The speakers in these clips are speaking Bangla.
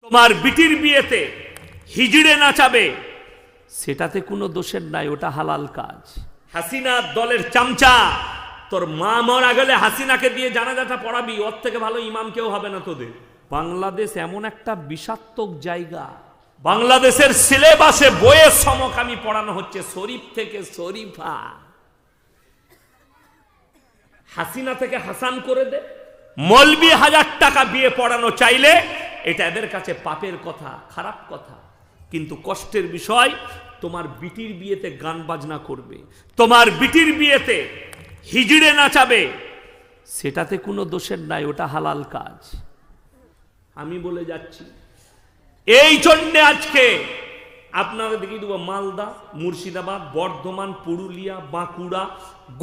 তোমার বিটির বিয়েতে হিজড়ে নাচাবে, সেটাতে কোনো দোষের নাই, ওটা হালাল কাজ। হাসিনা দলের চামচা, তোর মা মারা গেলে হাসিনাকে দিয়ে জানাজাটা পড়াবি, ওর থেকে ভালো ইমাম কেউ হবে না তোদের। বাংলাদেশ এমন একটা বিষাক্তক জায়গা, বাংলাদেশের সিলেবাসে বইয়ের সমকামী পড়ানো হচ্ছে, শরীফ থেকে শরীফা। হাসিনা থেকে হাসান করে দে, মলবি 1000 টাকা বিয়ে পড়ানো চাইলে এটা এদের কাছে পাপের কথা, খারাপ কথা। কিন্তু কষ্টের বিষয়, তোমার বিটির বিয়েতে গান বাজনা করবে, তোমার বিটির বিয়েতে হিজড়ে নাচাবে, সেটাতে কোনো দোষের নাই, ওটা হালাল কাজ। আমি বলে যাচ্ছি, এই জন্যে আজকে আপনারা দেখিয়ে দেবো মালদা, মুর্শিদাবাদ, বর্ধমান, পুরুলিয়া, বাঁকুড়া,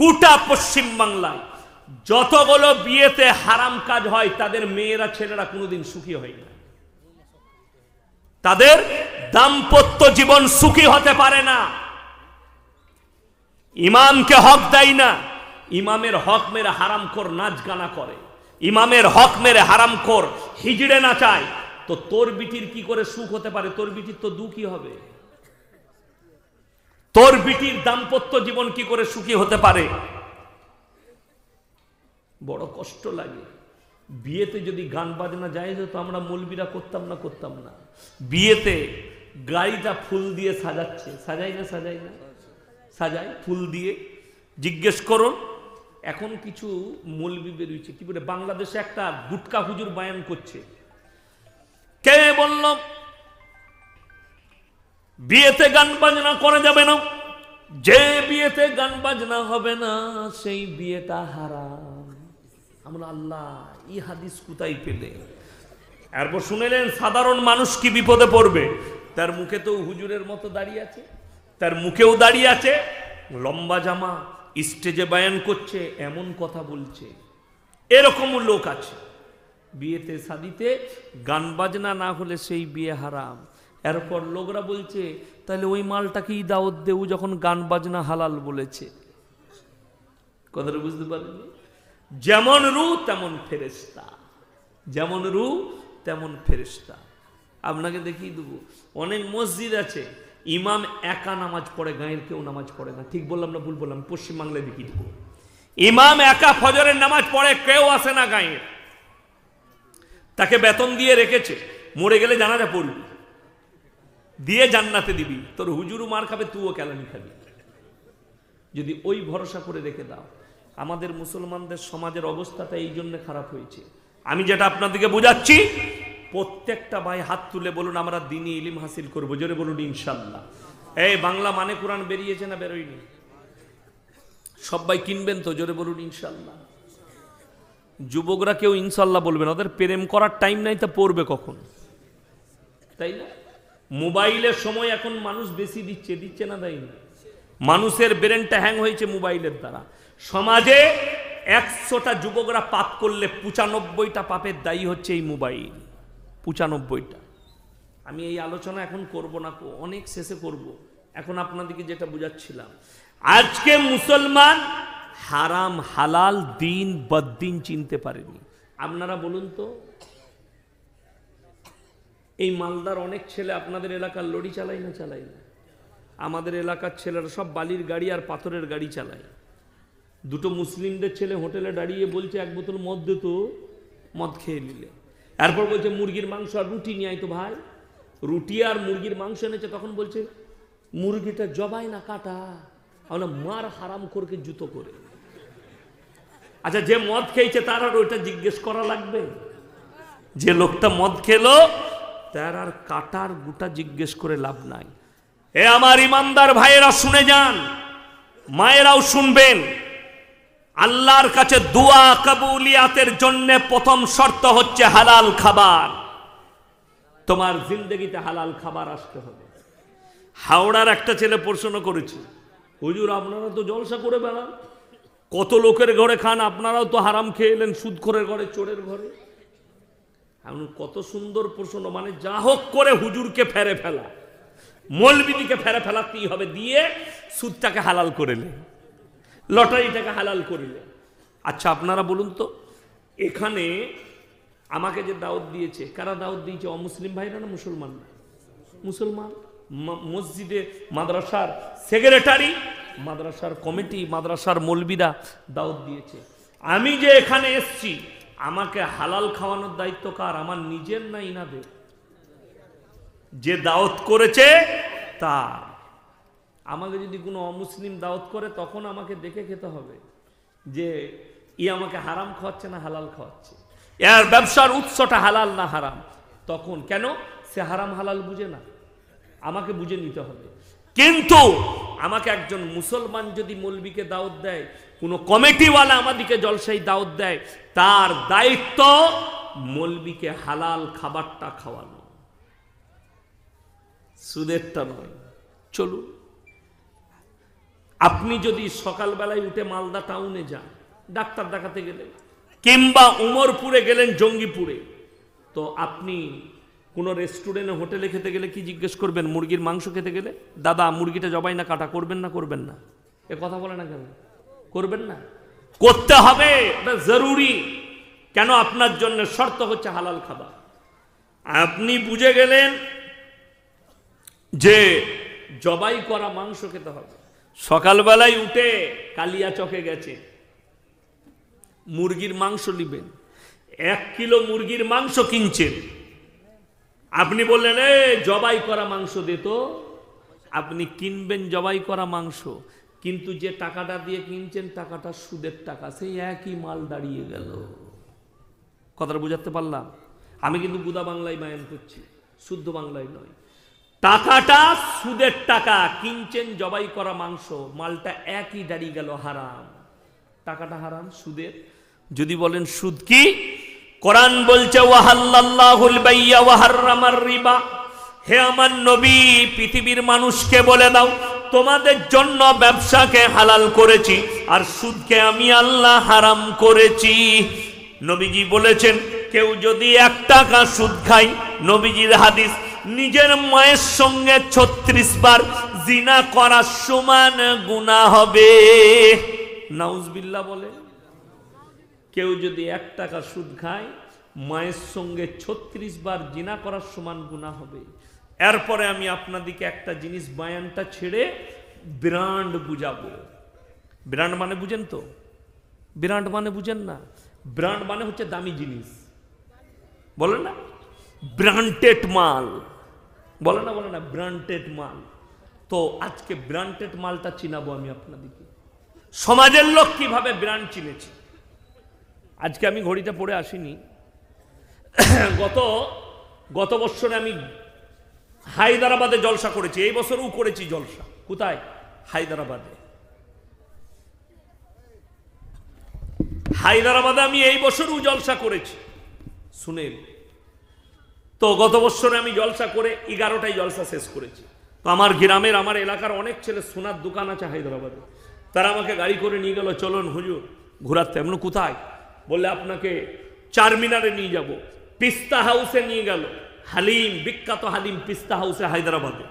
গোটা পশ্চিম বাংলায় যতগুলো বিয়েতে হারাম কাজ হয়, তাদের মেয়েরা ছেলেরা কোনোদিন সুখী হয় না, তাদের দাম্পত্য জীবন সুখী হতে পারে না। ইমামকে হক দেয় না, ইমামের হক মেরে হারামখোর নাচ গানা করে, ইমামের হক মেরে হারামখোর হিজড়ে নাচায়, তো তোর বিটির কি করে সুখ হতে পারে? তোর বিটির তো দুঃখী হবে। তোর বিটির দাম্পত্য জীবন কি করে সুখী হতে পারে? বড় কষ্ট লাগে। বিয়েতে যদি গান বাজনা যায় তো আমরা মৌলবীরা করতাম না। বিয়েতে গাড়িটা ফুল দিয়ে সাজাচ্ছে, সাজাই না সাজাই ফুল দিয়ে। জিজ্ঞেস করুন, এখন কিছু মৌলবী বেরিয়েছে, কি বলে বাংলাদেশে একটা গুটকা হুজুর বায়ান করছে। কে বলল বিয়েতে গান বাজনা করা যাবে না? যে বিয়েতে গান বাজনা হবে না সেই বিয়েটা হারাম। আমরা আল্লাহ এই হাদিস কোথায় পেলে? এরপর শুনেলেন সাধারণ মানুষ কি বিপদে পড়বে। তার মুখে তো হুজুরের মতো দাঁড়িয়ে আছে, তার মুখেও দাঁড়িয়ে আছে, লম্বা জামা, স্টেজে বায়ান করছে, এমন কথা বলছে। এরকমও লোক আছে। বিয়েতে শাদিতে গান বাজনা না হলে সেই বিয়ে হারাম। এরপর লোকরা বলছে তাহলে ওই মালটাকেই দাওয়াত দেও যখন গান বাজনা হালাল বলেছে। কথাটা বুঝতে পারেননি? যেমন রু তেমন ফেরেশতা, যেমন রু তেমন ফেরেশতা। আপনাকে দেখিয়ে দেবো, অনেক মসজিদ আছে ইমাম একা নামাজ পড়ে, গাঁয়ের কেউ নামাজ পড়ে না। ঠিক বললাম না ভুল বললাম? পশ্চিমবাংলায় দেখিয়ে দেবো, ইমাম একা ফজরের নামাজ পড়ে, কেউ আসে না গাঁয়ের। তাকে বেতন দিয়ে রেখেছে, মরে গেলে জানাজা পড়বি, দিয়ে জান্নাতে দিবি, তোর হুজুরও মার খাবে, তুইও কেলানি খাবি। যদি ওই ভরসা করে রেখে দাও। আমাদের মুসলমানদের সমাজের অবস্থাটা এই জন্য খারাপ হয়েছে। আমি যেটা আপনাদেরকে বোঝাচ্ছি, প্রত্যেকটা ভাই হাত তুলে বলুন আমরা দ্বীনি ইলম হাসিল করবো, জোরে বলুন ইনশাল্লাহ। এই বাংলা মানে কোরআন বেরিয়েছে না বেরোয়নি? সবাই কিনবেন তো, জোরে বলুন ইনশাল্লাহ। যুবকরা কেউ ইনশাল্লাহ বলবেন, ওদের প্রেম করার টাইম নাই, তা পড়বে কখন? তাই না? মোবাইলের সময় এখন মানুষ বেশি দিচ্ছে না, দেয় না? মানুষের ব্রেনটা হ্যাং হয়েছে মোবাইলের দ্বারা। সমাজে 100টা যুবকরা পাপ করলে 95টা পাপের দায়ী হচ্ছে এই মোবাইল, 95টা। আমি এই আলোচনা এখন করব না, অনেক শেষে করব। এখন আপনাদেরকে যেটা বুঝাচ্ছিলাম, আজকে মুসলমান হারাম হালাল দিন বদ্দিন চিনতে পারেনি। আপনারা বলুন তো, এই মালদার অনেক ছেলে আপনাদের এলাকার লরি চালায় না? আমাদের এলাকার ছেলেরা সব বালির গাড়ি আর পাথরের গাড়ি চালায়। দুটো মুসলিমদের ছেলে হোটেলে দাঁড়িয়ে বলছে এক বোতল মদ দে তো, মদ খেয়ে নিলে। এরপর বলছে মুরগির মাংস আর রুটি নিয়ে আয় তো ভাই। রুটি আর মুরগির মাংস এনেছে, তখন বলছে মুরগিটা জবাই না কাটা, আমরা মার হারাম করকে জুতো করে। আচ্ছা, যে মদ খেয়েছে তার আর ওইটা জিজ্ঞেস করা লাগবে? যে লোকটা মদ খেলো তার আর কাটার গোটা জিজ্ঞেস করে লাভ নাই। এ আমার ইমানদার ভাইয়েরা শুনে যান, মায়েরাও শুনবেন। আল্লাহর কাছে দোয়া কবুলিয়াতের জন্য প্রথম শর্ত হচ্ছে হালাল খাবার। তোমার জিন্দগিতে হালাল খাবার আসতে হবে। হাওড়ার একটা ছেলে প্রশ্ন করেছে, হুজুর আপনারা তো জলসা করে বেড়ান, কত লোকের ঘরে খান, আপনারাও তো হারাম খেয়ে এলেন, সুদখোরের ঘরে, চোরের ঘরে। এমন কত সুন্দর প্রশ্ন, মানে যা হোক করে হুজুরকে ফেরে ফেলা, মৌলবীদিকে ফেরে ফেলাতেই হবে, দিয়ে সুদটাকে হালাল করেলে, লটারিটাকে হালাল করিলে। আচ্ছা আপনারা বলুন তো, এখানে আমাকে যে দাওয়াত দিয়েছে, কারা দাওয়াত দিয়েছে? অমুসলিম ভাইরা না মুসলমান? মুসলমান। মসজিদে মাদ্রাসার সেক্রেটারি, মাদ্রাসার কমিটি, মাদ্রাসার মৌলবীরা দাওয়াত দিয়েছে। আমি যে এখানে এসছি, আমাকে হালাল খাওয়ানোর দায়িত্ব কার? আমার নিজের না ইনাদের? যে দাওয়াত করেছে তার। আমাকে যদি কোনো অমুসলিম দাওয়াত করে, তখন আমাকে দেখে খেতে হবে যে ই আমাকে হারাম খাওয়াচ্ছে না হালাল খাওয়াচ্ছে, এর ব্যবসার উৎসটা হালাল না হারাম। তখন কেন? সে হারাম হালাল বুঝে না, আমাকে বুঝে নিতে হবে। কিন্তু আমাকে একজন মুসলমান যদি মৌলবীকে দাওয়াত দেয়, কোনো কমিটিওয়ালা আমাদেরকে জলসাই দাওয়াত দেয়, তার দায়িত্ব মৌলবীকে হালাল খাবারটা খাওয়ানো, সুদেরটা নয়। চলুন, আপনি যদি সকালবেলায় উঠে মালদা টাউনে যান ডাক্তার দেখাতে গেলে, কিংবা উমরপুরে গেলেন, জঙ্গিপুরে, তো আপনি কোনো রেস্টুরেন্টে হোটেলে খেতে গেলে কি জিজ্ঞেস করবেন? মুরগির মাংস খেতে গেলে, দাদা মুরগিটা জবাই না কাটা, করবেন না করবেন না? এ কথা বলে না কেন? করবেন না? করতে হবে, এটা জরুরি। কেন? আপনার জন্য শর্ত হচ্ছে হালাল খাবার। আপনি বুঝে গেলেন যে জবাই করা মাংস খেতে হবে, সকালবেলায় উঠে কালিয়া চকে গেছে, মুরগির মাংস নিবেন, 1 কিলো মুরগির মাংস কিনছেন, আপনি বললেন এ জবাই করা মাংস দে তো। আপনি কিনবেন জবাই করা মাংস, কিন্তু যে টাকাটা দিয়ে কিনছেন টাকাটা সুদের টাকা, সেই একই মাল দাঁড়িয়ে গেল। কথাটা বুঝাতে পারলাম? আমি কিন্তু গুদা বাংলায় বায়ান করছি, শুদ্ধ বাংলায় নয়। টাকাটা সুদের টাকা, কিনছেন জবাই করা মাংস, মালটা একই দাঁড়িয়ে গেল, হারাম। টাকাটা হারাম, সুদের। যদি বলেন সুদ কি? কোরআন বলছে ওয়াহাল্লাল্লাহুল বাইয়া ওয়া হাররামার রিবা। হে আমার নবী, পৃথিবীর মানুষকে বলে দাও তোমাদের জন্য ব্যবসাকে হালাল করেছি, আর সুদকে আমি আল্লাহ হারাম করেছি। নবীজি বলেছেন কেউ যদি 1 টাকা সুদ খায়, নবীজির হাদিস, নিজের মায়ের সঙ্গে 36 বার জিনা করার সমান গুনাহ হবে। নাউজুবিল্লাহ বলে। কেউ যদি 1 টাকা সুদ খায়, মায়ের সঙ্গে 36 বার জিনা করার সমান গুনাহ হবে। এরপরে আমি আপনাদেরকে একটা জিনিস বায়ানটা ছেড়ে ব্র্যান্ড বুঝাবো। ব্র্যান্ড মানে বুঝেন তো? ব্র্যান্ড মানে বুঝেন না? ব্র্যান্ড মানে হচ্ছে দামি জিনিস, বলে না? ব্র্যান্ডেড মাল, বলে না? বলে না? ব্র্যান্ডেড মাল। তো আজকে ব্র্যান্ডেড মালটা চিনাবো আমি আপনাদেরকে। সমাজের লোক কিভাবে ব্র্যান্ড চিনেছে। আজকে আমি ঘড়িটা পরে আসিনি, গত বছরে আমি হায়দ্রাবাদে জলসা করেছি, এই বছরও করেছি জলসা। কোথায়? হায়দ্রাবাদে। হায়দ্রাবাদে আমি এই বছরও জলসা করেছি, শুনেন তো। গত বছরে আমি জলসা করে 11টায় জলসা শেষ করেছি। তো আমার গ্রামের, আমার এলাকার অনেক ছেলে সোনার দোকান আছে হায়দ্রাবাদে, তারা আমাকে গাড়ি করে নিয়ে গেল, চলুন হুজুর ঘোরাতে। এমন কোথায়? বললে আপনাকে চারমিনারে নিয়ে যাব। পিস্তা হাউসে নিয়ে গেল, হালিম, বিখ্যাত হালিম পিস্তা হাউসে হায়দ্রাবাদে।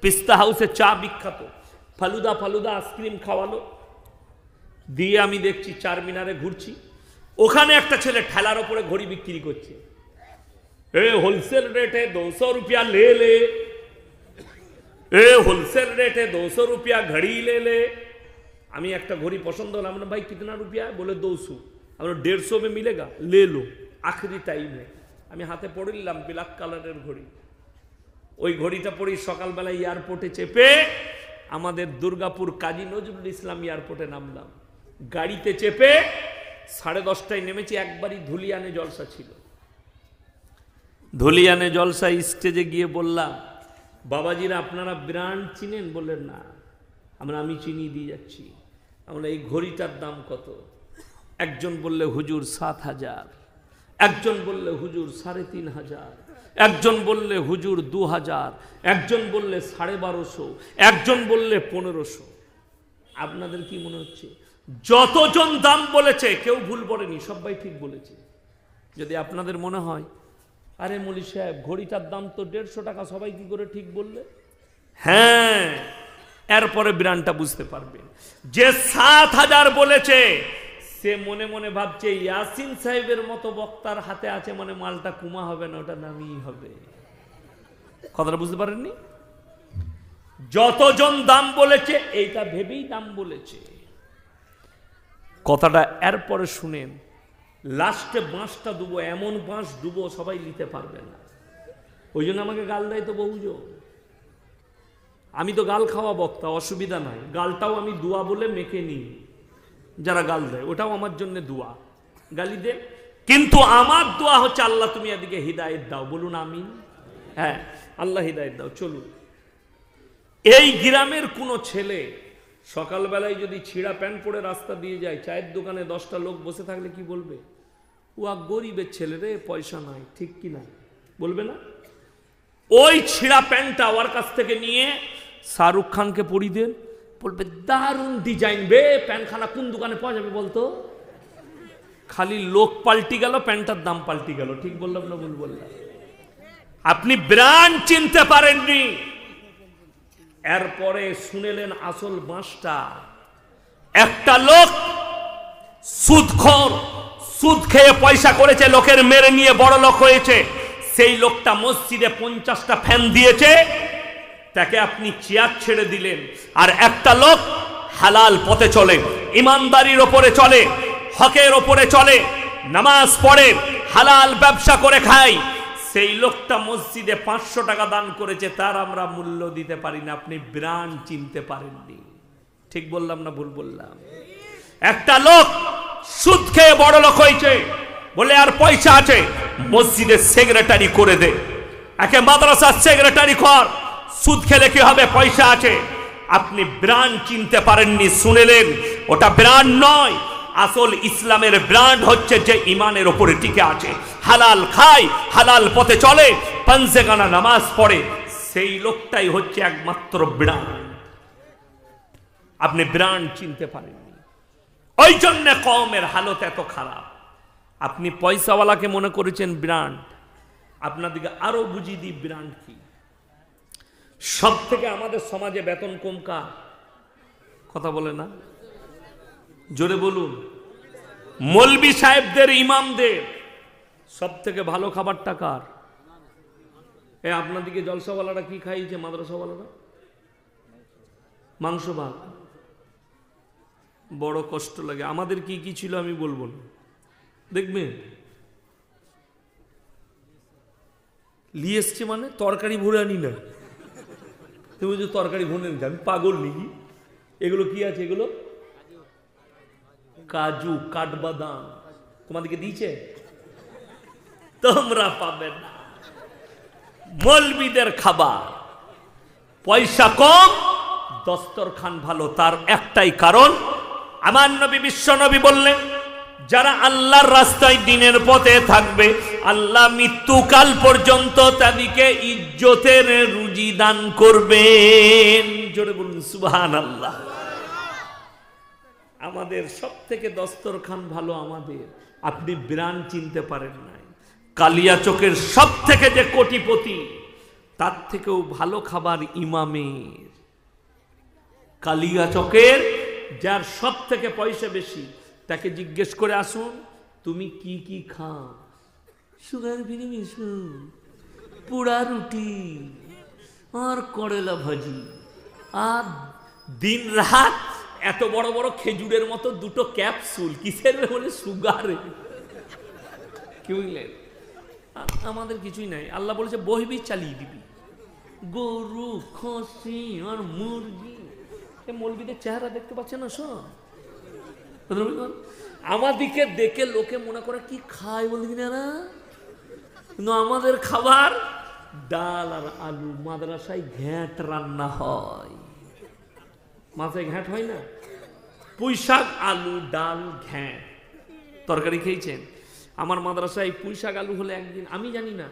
পিস্তা হাউসে চা বিখ্যাত, ফালুদা আইসক্রিম খাওয়ালো। দিয়ে আমি দেখছি চারমিনারে ঘুরছি, ওখানে একটা ছেলে ঠেলার ওপরে ঘড়ি বিক্রি করছে। ए होलसेल रेट है 200 रुपया ले ले, ए होलसेल रेट है 200 रुपया घड़ी ले ले। আমি একটা ঘড়ি পছন্দ হলো, আমরা ভাই কিতনা রুপিয়া? বলে 200। আমরা 150 में मिलेगा, ले लो। আখরি টাইমে আমি হাতে পড়ে নিলাম ব্ল্যাক কালারের ঘড়ি। ওই ঘড়িটা পরে সকালবেলা এয়ারপোর্টে চেপে আমাদের দুর্গাপুর কাজী নজরুল ইসলাম এয়ারপোর্টে নামলাম। গাড়িতে চেপে 10:30টায় নেমেছি, একবারই ধুলিয়ানে জলসা ছিল। ধুলিয়ানে জলসা স্টেজে গিয়ে বললাম, বাবাজিরা আপনারা ব্র্যান্ড চিনেন? বললেন না। আমি চিনি দিয়ে যাচ্ছি। আমরা এই ঘড়িটার দাম কত? একজন বললে হুজুর 7,000, একজন বললে হুজুর 3,500, একজন বললে হুজুর 2,000, একজন বললে 1250, একজন বললে 1500। আপনাদের কি মনে হচ্ছে? যতজন দাম বলেছে কেউ ভুল বলেনি, সবাই ঠিক বলেছে। যদি আপনাদের মনে হয় আরে মৌলী সাহেব ঘড়িটার দাম তো 150 টাকা, সবাই কি করে ঠিক বললে? হ্যাঁ, এরপরে ব্র্যান্ডটা বুঝতে পারবেন। যে 7,000 বলেছে সে মনে মনে ভাবছে ইয়াসিন সাহেবের মতো বক্তার হাতে আছে মানে মালটা কুমা হবে না, ওটা নামিই হবে। কথাটা বুঝতে পারেননি? যতজন দাম বলেছে এইটা ভেবেই দাম বলেছে। কথাটা এরপরে শুনেন, লাস্টে বাঁশটা ডুবো, এমন বাঁশ ডুবো সবাই নিতে পারবে না। ওই জন্য আমাকে গাল দেয় তো বহুজন। আমি তো গাল খাওয়া বক্তা, অসুবিধা নাই, গালটাও আমি দুয়া বলে মেখে নিই। যারা গাল দেয় ওটাও আমার জন্য দুয়া, গালি দে, কিন্তু আমার দোয়া হচ্ছে আল্লাহ তুমি এদিকে হিদায়েত দাও। বলুন আমিন। হ্যাঁ, আল্লাহ হিদায়েত দাও। চলুন, এই গ্রামের কোনো ছেলে সকালবেলায় যদি ছিঁড়া প্যান্ট পরে রাস্তা দিয়ে যায়, চায়ের দোকানে 10টা লোক বসে থাকলে কি বলবে? ও গরিবের ছেলে রে, পয়সা নাই, ঠিক কি না? বলবে না? ওই ছিঁড়া প্যান্টটা ওর কাছ থেকে নিয়ে শাহরুখ খানকে পরিয়ে দেন, বলবে দারুণ ডিজাইন বে, প্যান্টখানা কোন দোকানে পাওয়া যাবে বলতো? খালি লোক পাল্টি গেল, প্যান্টটার দাম পাল্টি গেল। ঠিক বললাম না ভুল বললাম? আপনি ব্র্যান্ড চিনতে পারেননি, এরপরে শুনেলেন আসল বাঁশটা। একটা লোক সুদখোর, সুদ খেয়ে পয়সা করেছে, লোকের মেরে নিয়ে বড় লোক হয়েছে। সেই লোকটা মসজিদে 50টা ফ্যান দিয়েছে, তাকে আপনি চেয়ার ছেড়ে দিলেন। আর একটা লোক হালাল পথে চলে, ইমানদারির ওপরে চলে, হকের ওপরে চলে, নামাজ পড়ে, হালাল ব্যবসা করে খায়। সেই লোকটা মসজিদে 500 টাকা দান করেছে, তার আমরা মূল্য দিতে পারি না। আপনি ব্র্যান্ড চিনতে পারেননি। ঠিক বললাম না ভুল বললাম? একটা লোক সুদ খেয়ে বড় লোক হয়েছে, বলে আর পয়সা আছে, মসজিদের সেক্রেটারি করে দে, একে মাদ্রাসার সেক্রেটারি কর। সুদ খেলে কি হবে? পয়সা আছে। আপনি ব্র্যান্ড চিনতে পারেননি, শুনেলেন ওটা ব্র্যান্ড নয়। আসল ইসলামের ব্র্যান্ড হচ্ছে যে ইমানের ওপরে টিকে আছে, হালাল খায়, হালাল পথে চলে, পাঞ্জেগানা নামাজ পড়ে, সেই লোকটাই হচ্ছে একমাত্র ব্র্যান্ড। আপনি ব্র্যান্ড চিনতে পারেননি, ওই জন্য কওমের হালত এত খারাপ। আপনি পয়সাওয়ালাকে মনে করেছেন ব্র্যান্ড। আপনাদেরকে আরো বুঝিয়ে দিই ব্র্যান্ড কি। সব থেকে আমাদের সমাজে বেতন কম কার? কথা বলে না, জোরে বলুন। মৌলবি সাহেবদের, ইমামদের। সব থেকে ভালো খাবারটা কার? আপনাদিকে জলসাওয়ালারা কি খাইছে? মাদ্রাসাওয়ালারা মাংস ভাত। বড় কষ্ট লাগে। আমাদের কি কি ছিল আমি বলবো না, দেখবেন নিয়ে এসছে মানে তরকারি ভরে আনি না। তুমি যে তরকারি ভরে নিচ্ছে, আমি পাগল নাকি? এগুলো কি আছে? এগুলো কাজু, কাঠবাদাম। তোমাদেরকে দিয়েছে? তোমরা পাবে না। মৌলবীদের খাবার। পয়সা কম, দস্তরখান ভালো। তার একটাই কারণ, আমার নবী, বিশ্ব নবী বললেন, যারা আল্লাহর রাস্তায় দিনের পথে থাকবে, আল্লাহ মৃত্যুকাল পর্যন্ত তাদেরকে ইজ্জতের রুজি দান করবেন। জোরে বলুন সুবহানাল্লাহ। আমাদের সব থেকে দস্তরখান ভালো আমাদের। আপনি ব্র্যান্ড চিনতে পারেন নাই। কালিয়াচকের সব থেকে যে কোটিপতি, তার থেকেও ভালো খাবার ইমামের। কালিয়াচকের যার সব থেকে পয়সা বেশি, তাকে জিজ্ঞেস করে আসুন তুমি কি কি খাও? সুগার ফ্রি বিস্কুট, পোড়া রুটি আর করেলা ভাজি, আর দিন রাত এত বড় বড় খেজুরের মতো 2টো ক্যাপসুল। কিসের? বলে সুগারে। কি বুঝলেন? আমাদের কিছুই নাই। আল্লাহ বলেছে বহিবি চালিয়ে দিবি, গরু, খসি আর মুরগি। মৌলবীদের চেহারা দেখতে পাচ্ছে না সব? আমাদিকে দেখে লোকে মনে করে কি খায় বলি না, কিন্তু আমাদের খাবার ডাল আর আলু। মাদ্রাসায় ঘ্যাঁট রান্না হয়, মাথায় ঘ্যাঁট হয় না? পুঁই শাক, আলু, ডাল, ঘ্যাঁট। তরকারি খেয়েছেন? আমার মাদ্রাসায় পুঁই শাক আলু হলে একদিন, আমি জানি না,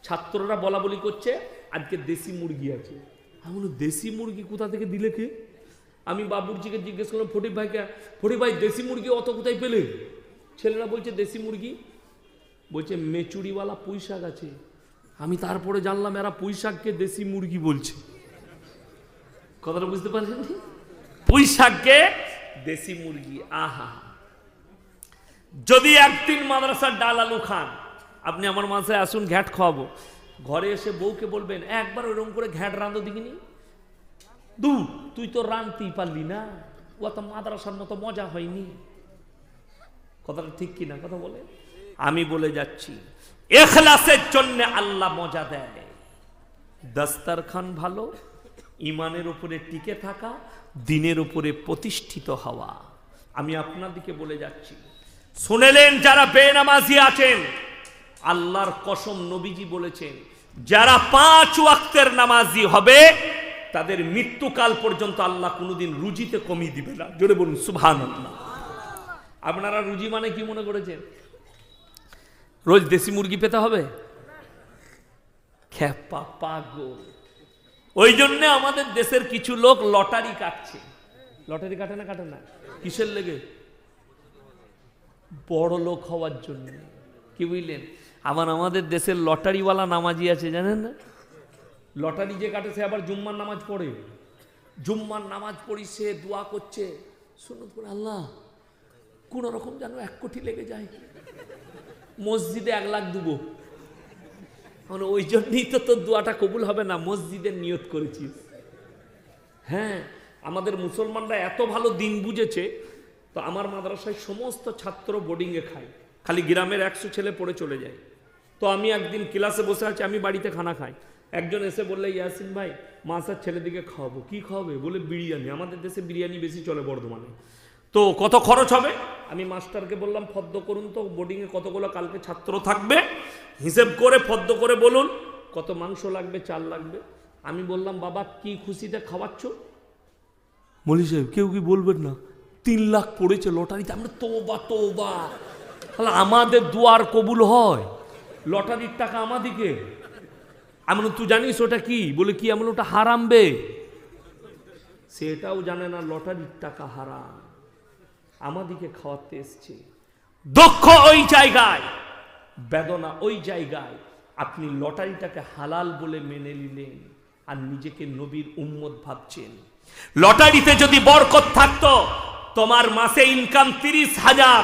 ছাত্ররা বলা বলি করছে আজকে দেশি মুরগি আছে। আমি বলি দেশি মুরগি কোথা থেকে দিলে কে? আমি বাবুর্চিকে জিজ্ঞেস করলাম, ফটিক ভাইকে, ফটিক ভাই দেশি মুরগি অত কোথায় পেলে? ছেলেরা বলছে দেশি মুরগি, বলছে মেচুরিওয়ালা পুঁই শাক আছে। আমি তারপরে জানলাম এরা পুঁই শাককে দেশি মুরগি বলছে। কথাটা বুঝতে পারছেন? পুঁই শাককে দেশি মুরগি। আহা, যদি একদিন মাদ্রাসার ডাল আলু খান, আপনি আমার মাঝে আসুন, ঘ্যাট খাওয়াবো। ঘরে এসে বউকে বলবেন একবার ওইরকম করে ঘ্যাট রাঁধো দেখিনি। তুই তো রাঁধতেই পারলি না, ও তো মাদ্রাসার মতো মজা হয়নি। কথাটা ঠিক কিনা কথা বলে? আমি বলে যাচ্ছি, ইখলাসের জন্য আল্লাহ মজা দেয়। দস্তরখান ভালো, ইমানের উপরে টিকে থাকা, দিনের উপরে প্রতিষ্ঠিত হওয়া। আমি আপনাদেরকে বলে যাচ্ছি, শুনেলেন যারা বেনামাজি আছেন, আল্লাহর কসম নবীজি বলেছেন, যারা 5 ওয়াক্তের নামাজি হবে তাদের মৃত্যুকাল পর্যন্ত আল্লাহ কোনোদিন রুজিতে কমিয়ে দিবে না। জোরে বলুন সুবহানাল্লাহ। আপনারা রুজি মানে কি মনে করেছেন? রোজ দেশি মুরগি পেতে হবে? খেপা পাগল। ওই জন্য আমাদের দেশের কিছু লোক লটারি কাটছে। লটারি কাটে না? কাটে না? কিসের লেগে? বড় লোক হওয়ার জন্য। কি বুঝলেন? আবার আমাদের দেশের লটারিওয়ালা নামাজি আছে, জানেন না? লটারি যে কাটে সে আবার জুম্মার নামাজ পড়ে। জুম্মার নামাজ পড়ি, সে দোয়া করছে, শুনুন করে, আল্লাহ কোন রকম যেন 1 কোটি লেগে যায়, মসজিদে 1 লাখ দেবো। মানে ওই জন্যই তো তোর দোয়াটা কবুল হবে না, মসজিদের নিয়ত করেছিস। হ্যাঁ, আমাদের মুসলমানরা এত ভালো দিন বুঝেছে, তো আমার মাদ্রাসায় সমস্ত ছাত্র বোর্ডিংয়ে খায়, খালি গ্রামের 100 ছেলে পড়ে চলে যায়। তো আমি একদিন ক্লাসে বসে আছি, আমি বাড়িতে খানা খাই, একজন এসে বললে ইয়াসিন ভাই মাসার ছেলেদিকে খাওয়াবো। কি খাওয়াবে? বলে বিরিয়ানি। আমাদের দেশে বিরিয়ানি বেশি চলে বর্ধমানে। তো কত খরচ হবে? আমি মাস্টারকে বললাম ফর্দ করুন তো, বোর্ডিংয়ে কতগুলো কালকে ছাত্র থাকবে, হিসেব করে ফর্দ করে বলুন কত মাংস লাগবে, চাল লাগবে। আমি বললাম বাবা কি খুশিতে খাওয়াচ্ছ? মলি সাহেব কেউ কি বলবেন না, 3 লাখ পড়েছে লটারিতে। আমরা তোবা তোবা, তাহলে আমাদের দুয়ার কবুল হয়, লটারির টাকা আমাদিকে। আমি তুই জানিস ওটা কি? বলে কি? আমি ওটা হারামবে। সেটাও জানে না লটারির টাকা হারাম, আমাদিকে খাওয়াতে এসছে। দুঃখ ওই জায়গায়, বেদনা ওই জায়গায়। আপনি লটারিটাকে হালাল বলে মেনে নিলেন আর নিজেকে নবীর উম্মত ভাবছেন। লটারিতে যদি বরকত থাকতো, তোমার মাসে ইনকাম 30,000,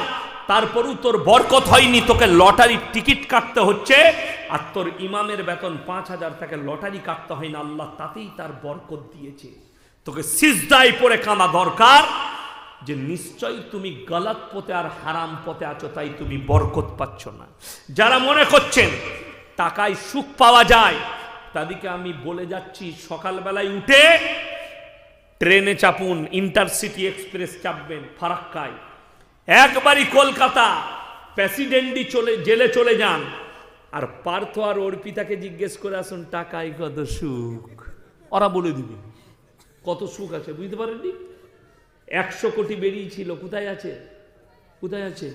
তারপরও তোর বরকত হয়নি, তোকে লটারির টিকিট কাটতে হচ্ছে, আর তোর ইমামের বেতন 5,000, তাকে লটারি কাটতে হয় না, আল্লাহ তাতেই তার বরকত দিয়েছে। তোকে সিজদায় পড়ে কাঁদা দরকার যে নিশ্চয়ই তুমি গলত পথে আর হারাম পথে আছো, তাই তুমি বরকত পাচ্ছ না। যারা মনে করছেন টাকায় সুখ পাওয়া যায়, তাদেরকে আমি বলে যাচ্ছি, সকালবেলায় উঠে ট্রেনে চাপুন, ইন্টারসিটি এক্সপ্রেস চাপবেন ফারাক্কায়, একবারই কলকাতা প্রেসিডেন্টই জেলে চলে যান, আর পার্থ আর অর্পিতাকে জিজ্ঞেস করে আসুন টাকায় কত সুখ, ওরা বলে দিবে কত সুখ আছে। বুঝতে পারেননি? 100 কোটি বেরিয়েছিল, কোথায় আছে? কোথায় আছে?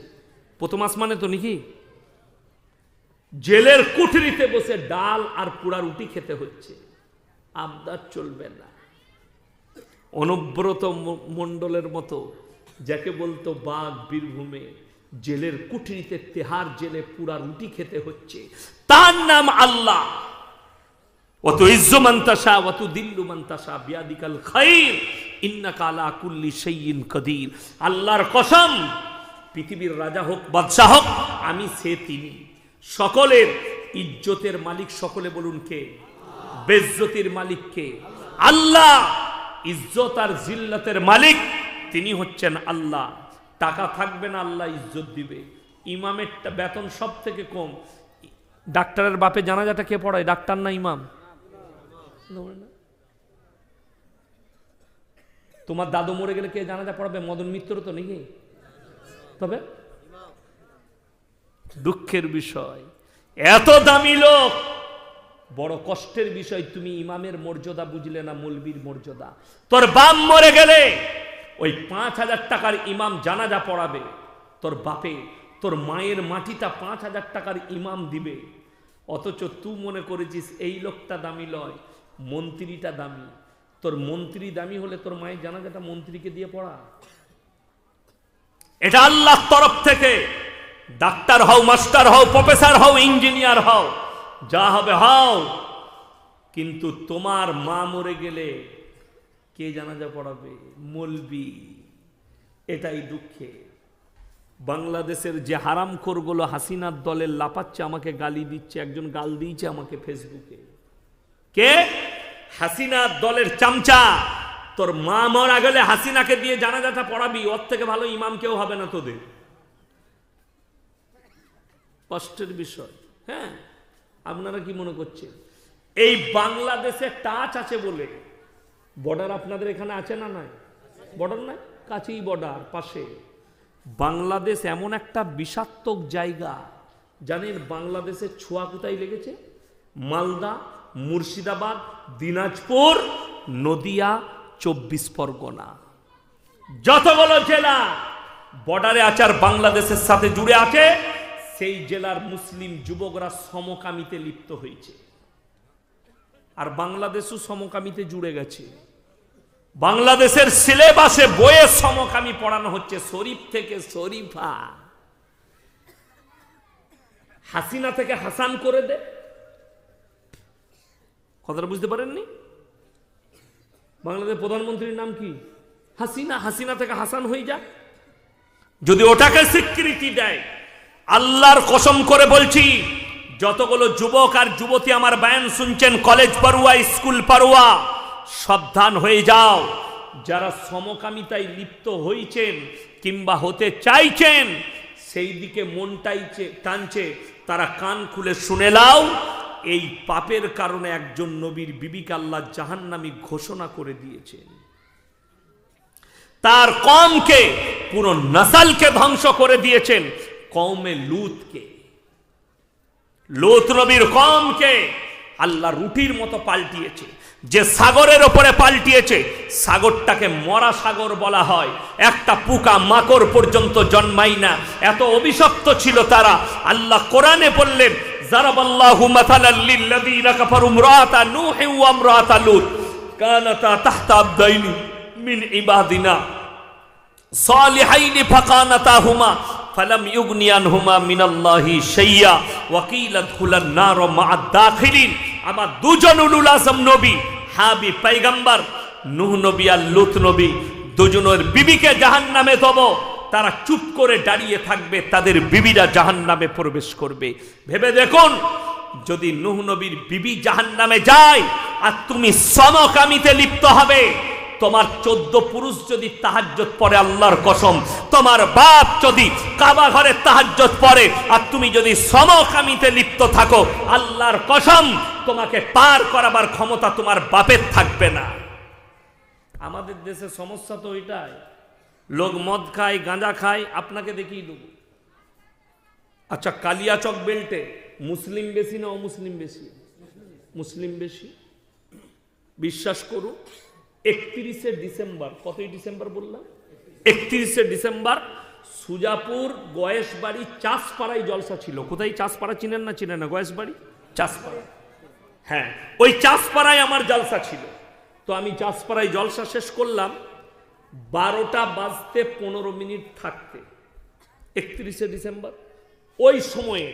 প্রথম আসমানে তো নাকি? জেলের কুঠরিতে বসে ডাল আর পোড়া রুটি খেতে হচ্ছে, আবদার চলবে না। অনুব্রত মণ্ডলের মতো, যাকে বলতো বাঘ বীরভূমে, জেলের কুঠরিতে তেহার জেলে পুরা রুটি খেতে হচ্ছে, তার নাম আল্লাহ। অত ইজ্জু মান তাশা ওয়া তুদিল্লু মান তাশা বিয়াদিকাল খায়র ইন্নাকা আলা কুল্লি শাইইন কাদির। আল্লাহর কসম, পৃথিবীর রাজা হোক বাদশা হোক, আমি সে তিনি। সকলের ইজ্জতের মালিক, সকলে বলুন কে? বেজ্জতির মালিক কে? আল্লাহ। ইজ্জত আর জিল্লাতের মালিক তিনি হচ্ছেন আল্লাহ। টাকা থাকবে না, আল্লাহ ইজ্জত দিবে। ইমামের বেতন সব থেকে কম। ডাক্তারের বাপে জানাজাটা কে পড়ায়? ডাক্তার না ইমাম? তোমার দাদু মরে গেলে কে জানাজা পড়াবে? মদন মিত্র তো নাকি? তবে দুঃখের বিষয়, এত দামি লোক, বড় কষ্টের বিষয়, তুমি ইমামের মর্যাদা বুঝলে না, মৌলবীর মর্যাদা। তোর বাপ মরে গেলে ওই 5,000 টাকার ইমাম জানাজা পড়াবে, তোর বাপে, তোর মায়ের মাটিটা 5,000 টাকার ইমাম দিবে। অথচ তুই মনে করেছিস এই লোকটা দামি লয়, মন্ত্রীটা দামি। তোর মন্ত্রী দামি হলে তোর মায়ের জানাজাটা মন্ত্রীকে দিয়ে পড়া। এটা আল্লাহর তরফ থেকে। ডাক্তার হও, মাস্টার হও, প্রফেসর হও, ইঞ্জিনিয়ার হও, যা হবে হও, কিন্তু তোমার মা মরে গেলে কে জানাজা পড়াবে? মৌলবি। এটাই দুঃখে। বাংলাদেশের যে হারামখোরগুলো হাসিনার দলের লাপাচ্ছে, আমাকে গালি দিচ্ছে, একজন গাল দিয়েছে আমাকে ফেসবুকে। কে? হাসিনার দলের চামচা। তোর মা মরা গেলে হাসিনাকে দিয়ে জানাজাটা পড়াবি, ওর থেকে ভালো ইমাম কেউ হবে না তোদের। কষ্টের বিষয়। হ্যাঁ, আপনারা কি মনে করছেন এই বাংলাদেশে টাচ আছে বলে? বর্ডার আপনাদের এখানে আছে না? নাই বর্ডার, নাই, কাছেই বর্ডার, পাশে। বাংলাদেশ এমন একটা বিষাক্তক জায়গা, জানেন বাংলাদেশের ছোঁয়া কোথায় লেগেছে? মালদা, মুর্শিদাবাদ, দিনাজপুর, নদিয়া, 24 পরগনা, যতগুলো জেলা বর্ডারে আছে আর বাংলাদেশের সাথে জুড়ে আছে, সেই জেলার মুসলিম যুবকরা সমকামিতে লিপ্ত হয়েছে। আর বাংলাদেশও সমকামিতে জুড়ে গেছে। বাংলাদেশের সিলেবাসে বইয়ে সমকামী পড়ানো হচ্ছে, শরীফ থেকে শরীফা। হাসিনা থেকে হাসান করে দে। কথাটা বুঝতে পারেননি? বাংলাদেশের প্রধানমন্ত্রীর নাম কি? হাসিনা। হাসিনা থেকে হাসান হয়ে যা। যদি ওটাকে স্বীকৃতি দেয়, আল্লাহর কসম করে বলছি, যতগুলো যুবক আর যুবতী আমার বয়ান শুনছেন, কলেজ পড়ুয়া, স্কুল পড়ুয়া, সাবধান হয়ে যাও। যারা সমকামিতায় লিপ্ত হয়েছেন কিংবা হতে চাইছেন, সেই দিকে মনটাই টানছে, তারা কান খুলে শুনে নাও। এই পাপের কারণে একজন নবীর বিবিকে আল্লাহ জাহান্নামী ঘোষণা করে দিয়েছেন। তার কওমকে, পুরো নসলকে ধ্বংস করে দিয়েছেন। কওমে লুতকে, লুত নবীর কওমকে আল্লাহ রুটির মতো পাল্টিয়েছে। যে সাগরের ওপরে পাল্টিয়েছে, সাগরটাকে মরা সাগর বলা হয়। একটা পোকা মাকড় পর্যন্ত জন্মায় না, এত অভিশপ্ত ছিল তারা। আল্লাহ কোরআনে বললেন, জারাবাল্লাহু মাসালাল লিল্লাযীনা কাফারু ইমরাআতা নূহি ওয়া ইমরাআতা লূত কানাতা তাহতা আবদাইনি মিন ইবাদিনা সালিহাইনি ফাকানাতাহুমা ফালাম ইউগনি আনহুমা মিনাল্লাহি শাইয়্যা ওয়া কিলা দুখুলান নার মা'আদ দাখিলিন। আমার দুজন উলুল আযম নবী, হাবিব পয়গম্বর নূহ নবী আর লূত নবী, দুজনের বিবিকে জাহান্নামে দেব। তারা চুপ করে দাঁড়িয়ে থাকবে, তাদের বিবিরা জাহান্নামে প্রবেশ করবে। ভেবে দেখুন, যদি নূহ নবীর বিবি জাহান্নামে যায় আর তুমি সমকামিতে লিপ্ত হবে, তোমার 14 পুরুষ যদি তাহাজ্জুদ পড়ে, আল্লাহর কসম, তোমার বাপ যদি কাবা ঘরে তাহাজ্জুদ পড়ে আর তুমি যদি সমকামিতে লিপ্ত থাকো, আল্লাহর কসম, তোমাকে পার করাবার ক্ষমতা তোমার বাপের থাকবে না। আমাদের দেশে সমস্যা তো এটাই, লোক মদ খায়, গাঁজা খায়, আপনাকে দেখিয়ে দেব। আচ্ছা, কালিয়াচক বেল্টে মুসলিম বেশি না অমুসলিম বেশি? মুসলিম বেশি। বিশ্বাস করুন, 31শে ডিসেম্বর, কতই ডিসেম্বর বললাম? 31শে ডিসেম্বর সুজাপুর গয়েশবাড়ি চাষপাড়ায় জলসা ছিল। কোথায়? চাষপাড়া চিনেন না? চিনেন না? গয়েশবাড়ি চাষপাড়া, হ্যাঁ, ওই চাষপাড়ায় আমার জলসা ছিল। তো আমি চাষপাড়ায় জলসা শেষ করলাম 12টা বাজতে 15 মিনিট থাকতে, 31শে ডিসেম্বর। ওই সময়ে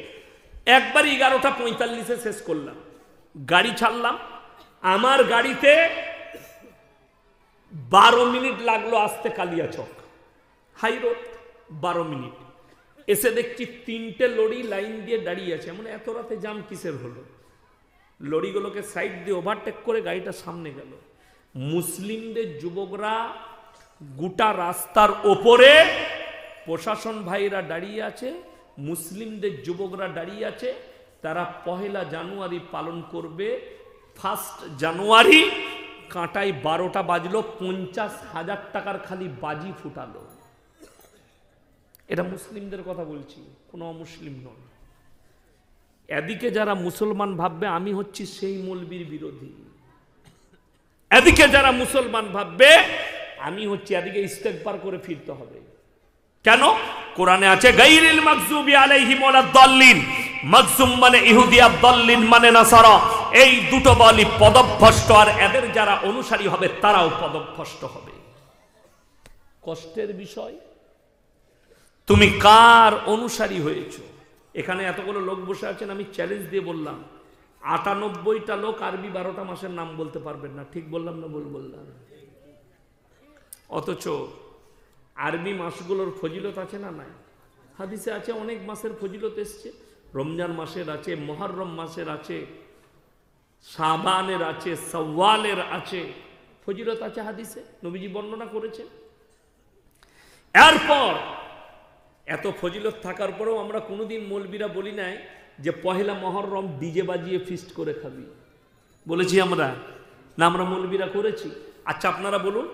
একবার 11:45 শেষ করলাম, গাড়ি ছাড়লাম। আমার গাড়িতে 12 মিনিট লাগলো আসতে কালিয়াচক হাই রোড, 12 মিনিট। এসে দেখছি 3টে লরি লাইন দিয়ে দাঁড়িয়ে আছে। মানে এত রাতে জাম কিসের হলো? লরিগুলোকে সাইড দিয়ে ওভারটেক করে গাড়িটা সামনে গেল। মুসলিমদের যুবকরা গোটা রাস্তার ওপরে, প্রশাসন ভাইরা দাঁড়িয়ে আছে, মুসলিমদের যুবকরা দাঁড়িয়ে আছে। তারা 1 জানুয়ারি পালন করবে। 1 জানুয়ারি কাঁটায় 12টা বাজলো, 50,000 টাকার খালি বাজি ফুটালো। এটা মুসলিমদের কথা বলছি, কোনো অমুসলিম নয়। এদিকে যারা মুসলমান ভাববে আমি হচ্ছি সেই মৌলবীর বিরোধী, এদিকে যারা মুসলমান ভাববে আমি হচ্ছি, এদিকে ইস্তেগফার করে ফিরতে হবে। কেন? কোরআনে আছে গায়রিল মাগযুবি আলাইহিম ওয়ালাদ দাল্লিন। মাগযুম মানে ইহুদি, আর দাল্লিন মানে নাসারা। এই দুটো বলি পদভ্রষ্ট, আর এদের যারা অনুসারী হবে তারাও পদভ্রষ্ট হবে। কষ্টের বিষয়, তুমি কার অনুসারী হয়েছো? এখানে এতগুলো লোক বসে আছেন, আমি চ্যালেঞ্জ দিয়ে বললাম 98টা লোক আরবি 12টা মাসের নাম বলতে পারবেন না। ঠিক বললাম না ভুল বললাম? অথচ আরবি মাসগুলোর ফজিলত আছে না নাই? হাদিসে আছে অনেক মাসের ফজিলত এসছে, রমজান মাসের আছে, মুহররম মাসের আছে, শাবানের আছে, শাওয়ালের আছে, ফজিলত আছে হাদিসে, নবীজি বর্ণনা করেছেন। এরপর এত ফজিলত থাকার পরেও আমরা কোনোদিন মৌলবীরা বলি নাই যে পহেলা মুহররম ডিজে বাজিয়ে ফিস্ট করে খাবি, বলেছি আমরা না? আমরা মৌলবীরা করেছি? আচ্ছা আপনারা বলুন,